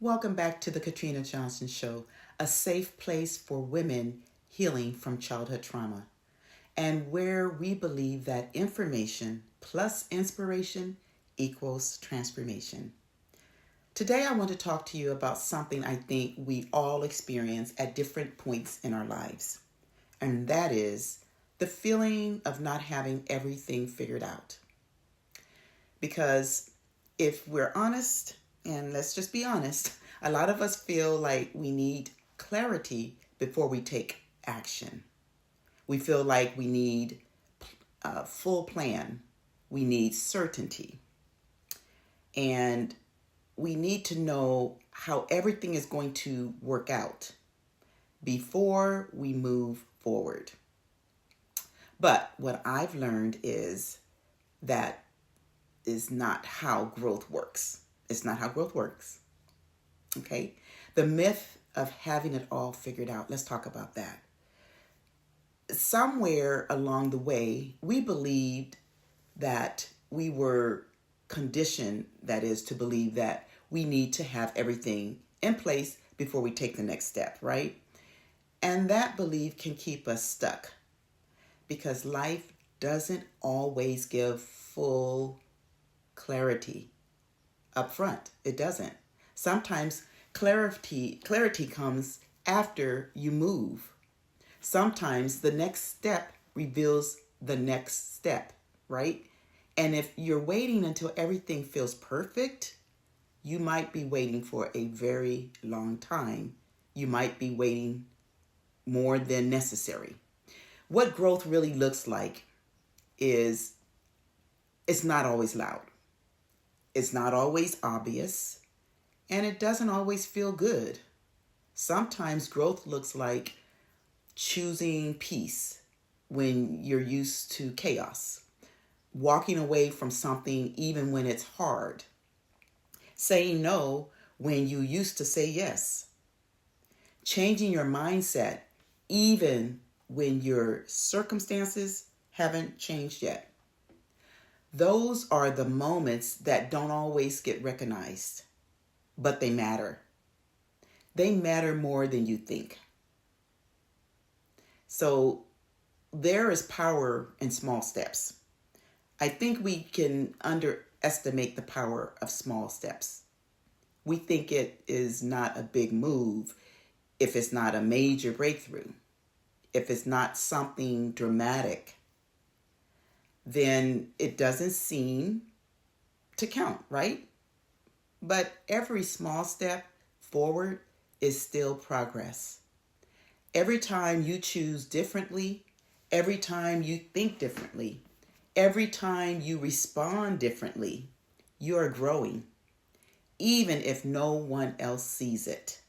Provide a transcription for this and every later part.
Welcome back to the Katrina Johnson Show, a safe place for women healing from childhood trauma, and where we believe that information plus inspiration equals transformation. Today, I want to talk to you about something I think we all experience at different points in our lives, and that is the feeling of not having everything figured out. Because if we're honest, and let's just be honest, a lot of us feel like we need clarity before we take action. We feel like we need a full plan. We need certainty. And we need to know how everything is going to work out before we move forward. But what I've learned is that is not how growth works. It's not how growth works. Okay? The myth of having it all figured out. Let's talk about that. Somewhere along the way, we believed that we were conditioned, that is, to believe that we need to have everything in place before we take the next step, right? And that belief can keep us stuck because life doesn't always give full clarity up front. It doesn't. Sometimes clarity comes after you move. Sometimes the next step reveals the next step, right? And if you're waiting until everything feels perfect, you might be waiting for a very long time. You might be waiting more than necessary. What growth really looks like is it's not always loud. It's not always obvious, and it doesn't always feel good. Sometimes growth looks like choosing peace when you're used to chaos, walking away from something even when it's hard, saying no when you used to say yes, changing your mindset even when your circumstances haven't changed yet. Those are the moments that don't always get recognized, but they matter. They matter more than you think. So there is power in small steps. I think we can underestimate the power of small steps. We think it is not a big move if it's not a major breakthrough, if it's not something dramatic, then it doesn't seem to count, right? But every small step forward is still progress. Every time you choose differently, every time you think differently, every time you respond differently, you are growing, even if no one else sees it.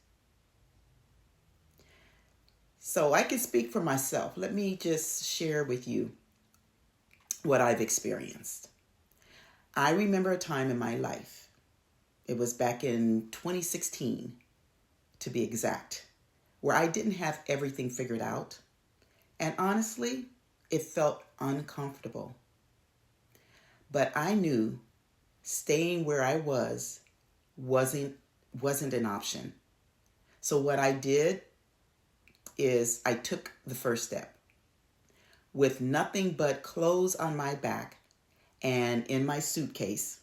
So I can speak for myself. Let me just share with you what I've experienced. I remember a time in my life, it was back in 2016 to be exact, where I didn't have everything figured out. And honestly, it felt uncomfortable. But I knew staying where I wasn't an option. So what I did is I took the first step. With nothing but clothes on my back and in my suitcase,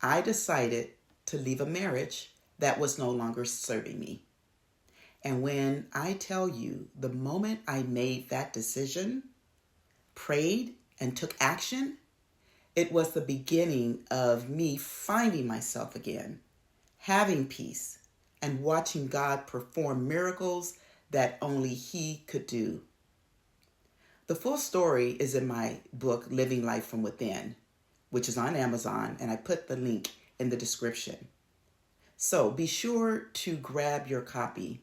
I decided to leave a marriage that was no longer serving me. And when I tell you, the moment I made that decision, prayed, and took action, it was the beginning of me finding myself again, having peace, and watching God perform miracles that only He could do. The full story is in my book, Living Life from Within, which is on Amazon, and I put the link in the description. So be sure to grab your copy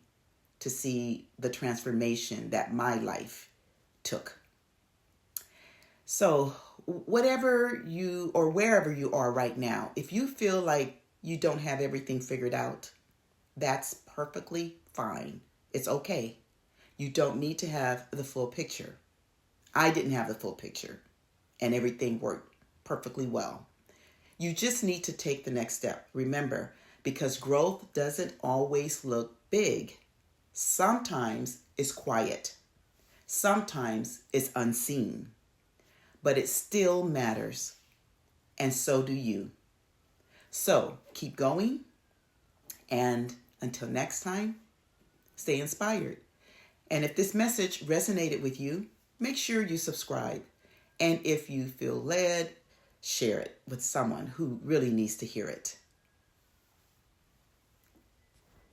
to see the transformation that my life took. So whatever you or wherever you are right now, if you feel like you don't have everything figured out, that's perfectly fine. It's okay. You don't need to have the full picture. I didn't have the full picture, and everything worked perfectly well. You just need to take the next step. Remember, because growth doesn't always look big. Sometimes it's quiet. Sometimes it's unseen. But it still matters. And so do you. So keep going. And until next time, stay inspired. And if this message resonated with you, make sure you subscribe. And if you feel led, share it with someone who really needs to hear it.